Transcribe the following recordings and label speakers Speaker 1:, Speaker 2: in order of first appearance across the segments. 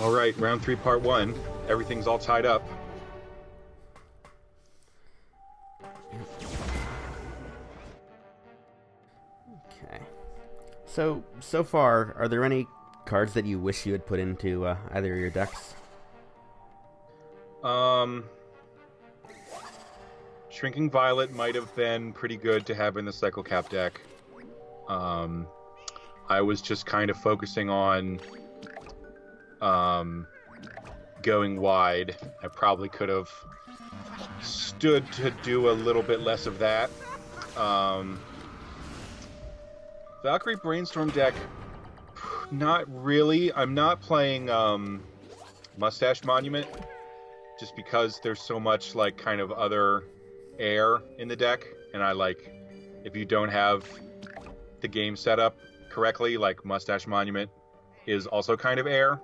Speaker 1: All right, round 3, part 1. Everything's all tied up.
Speaker 2: Okay. So far, are there any cards that you wish you had put into either of your decks?
Speaker 1: Shrinking Violet might have been pretty good to have in the Cycle Cap deck. I was just kind of focusing on going wide. I probably could have stood to do a little bit less of that. Valkyrie Brainstorm deck, not really. I'm not playing Mustache Monument just because there's so much like kind of other air in the deck, and I like if you don't have the game set up correctly, like Mustache Monument is also kind of air,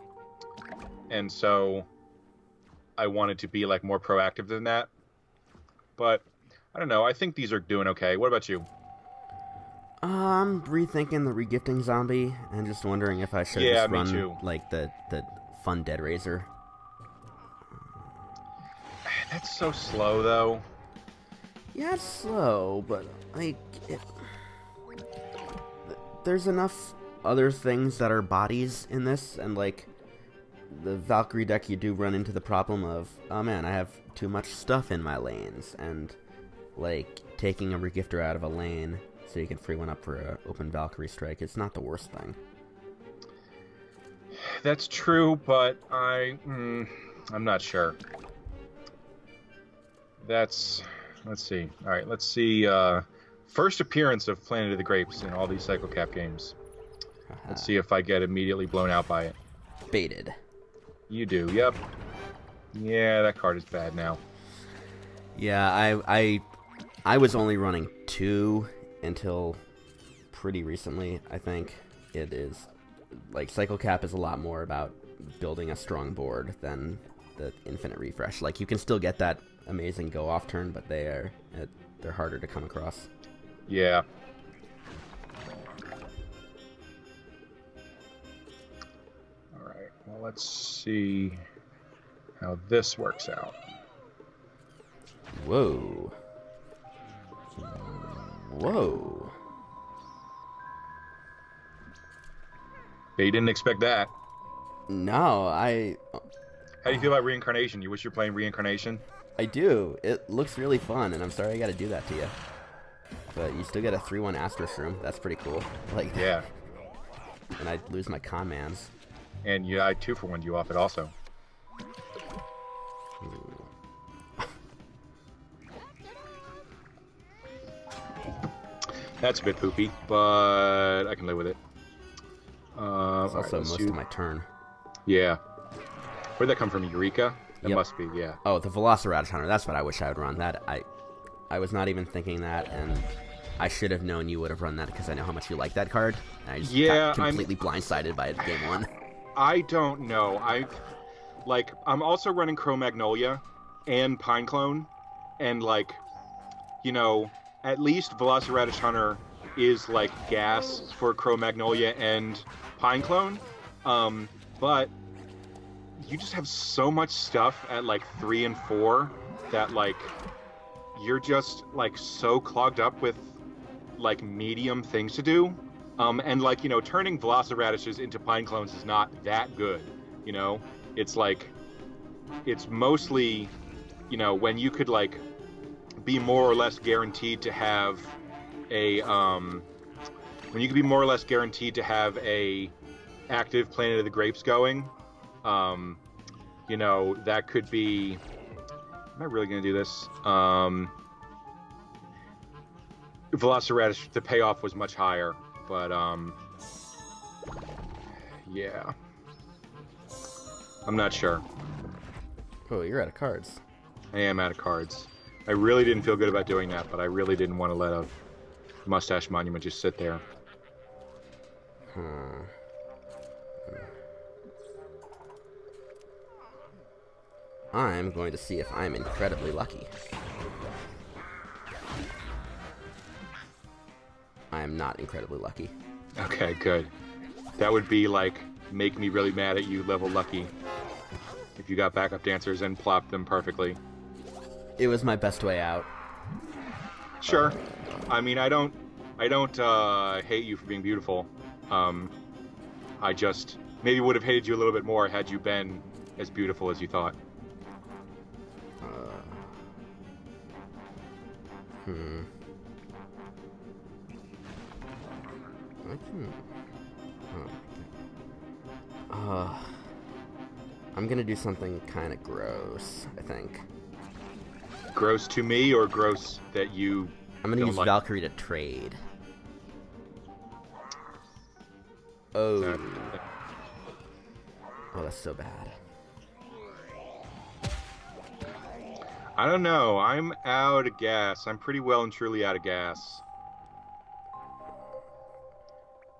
Speaker 1: and so I wanted to be like more proactive than that. But I don't know, I think these are doing okay. What about you?
Speaker 2: I'm rethinking the regifting zombie and just wondering if I should just run like the fun Dead Razor.
Speaker 1: That's so slow though.
Speaker 2: Yeah, it's slow, but like there's enough other things that are bodies in this, and like the Valkyrie deck, you do run into the problem of, oh man, I have too much stuff in my lanes, and like taking a regifter out of a lane so you can free one up for an open Valkyrie strike, it's not the worst thing.
Speaker 1: That's true, but I'm not sure. Let's see. All right, let's see. First appearance of Planet of the Grapes in all these Cycle Cap games. Let's see if I get immediately blown out by it.
Speaker 2: Baited.
Speaker 1: You do, yep. Yeah, that card is bad now.
Speaker 2: Yeah, I was only running 2 until pretty recently, I think. It is, like, Cycle Cap is a lot more about building a strong board than the infinite refresh. Like, you can still get that amazing go-off turn, but they're harder to come across.
Speaker 1: Yeah. Alright, well, let's see how this works out.
Speaker 2: Whoa. Whoa.
Speaker 1: Yeah, you didn't expect that.
Speaker 2: No,
Speaker 1: How do you feel about Reincarnation? You wish you were playing Reincarnation?
Speaker 2: I do. It looks really fun, and I'm sorry I gotta do that to you. But you still get a 3-1 Asterisk Room. That's pretty cool. Like,
Speaker 1: yeah.
Speaker 2: And I lose my con mans.
Speaker 1: And yeah, I 2-for-1'd you off it also. That's a bit poopy, but I can live with it.
Speaker 2: It's also most of my turn.
Speaker 1: Yeah. Where'd that come from? Eureka? That
Speaker 2: Yep.
Speaker 1: must be, yeah.
Speaker 2: Oh, the Velociraptor Hunter. That's what I wish I would run. That I was not even thinking that, and I should have known you would have run that because I know how much you like that card. And I just got completely blindsided by it game 1.
Speaker 1: I don't know. I'm also running Cro-Magnolia and Pine Clone, and like, you know, at least Velociraptor Hunter is like gas for Cro-Magnolia and Pine Clone, but you just have so much stuff at like 3 and 4 that like you're just like so clogged up with like medium things to do, and like, you know, turning Velociradishes into Pine Clones is not that good, you know. It's like, it's mostly, you know, when you could like be more or less guaranteed to have a when you could be more or less guaranteed to have a active Planet of the Grapes going, you know, that could be, am I really gonna do this? Velociraptor, the payoff was much higher, but yeah, I'm not sure.
Speaker 2: Oh, you're out of cards.
Speaker 1: I am out of cards. I really didn't feel good about doing that, but I really didn't want to let a Mustache Monument just sit there.
Speaker 2: I'm going to see if I'm incredibly lucky. I am not incredibly lucky.
Speaker 1: Okay, good. That would be like, make me really mad at you, level lucky. if you got backup dancers and plopped them perfectly.
Speaker 2: It was my best way out.
Speaker 1: Sure. I mean, I don't hate you for being beautiful. I just maybe would have hated you a little bit more had you been as beautiful as you thought.
Speaker 2: I'm gonna do something kind of gross, I think.
Speaker 1: Gross to me, or gross that you
Speaker 2: I'm gonna
Speaker 1: don't
Speaker 2: use
Speaker 1: like?
Speaker 2: Valkyrie to trade. Oh. Oh, that's so bad.
Speaker 1: I don't know. I'm out of gas. I'm pretty well and truly out of gas.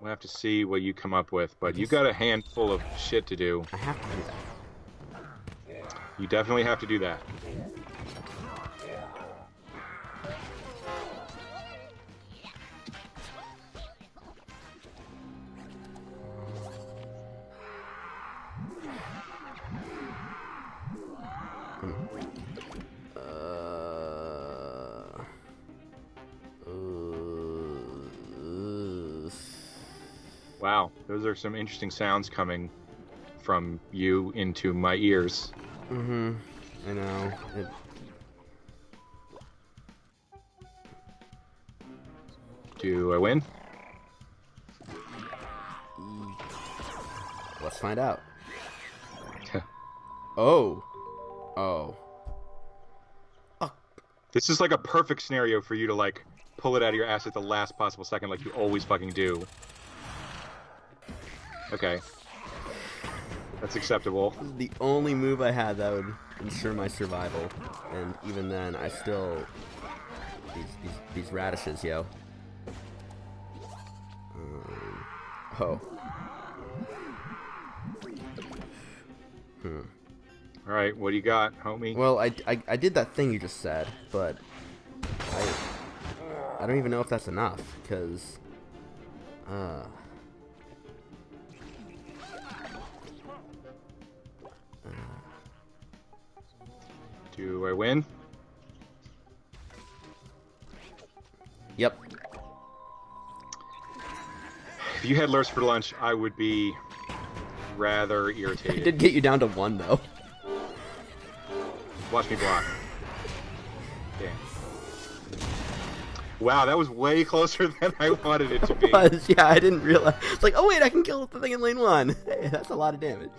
Speaker 1: We'll have to see what you come up with, but you got a handful of shit to do.
Speaker 2: I have to do that.
Speaker 1: You definitely have to do that. Wow, those are some interesting sounds coming from you into my ears.
Speaker 2: Mm-hmm. I know.
Speaker 1: Do I win?
Speaker 2: Let's find out. Oh. Oh.
Speaker 1: This is like a perfect scenario for you to like pull it out of your ass at the last possible second, like you always fucking do. Okay. That's acceptable.
Speaker 2: This is the only move I had that would ensure my survival, and even then, I still these radishes, yo. Oh.
Speaker 1: All right, what do you got, homie?
Speaker 2: Well, I did that thing you just said, but I don't even know if that's enough, because
Speaker 1: do I win?
Speaker 2: Yep.
Speaker 1: If you had lures for lunch, I would be rather
Speaker 2: I
Speaker 1: irritated.
Speaker 2: did get you down to 1 though.
Speaker 1: Watch me block. Damn. Wow, that was way closer than I wanted it to be.
Speaker 2: Yeah, I didn't realize. It's like, oh wait, I can kill the thing in lane 1. Hey, that's a lot of damage.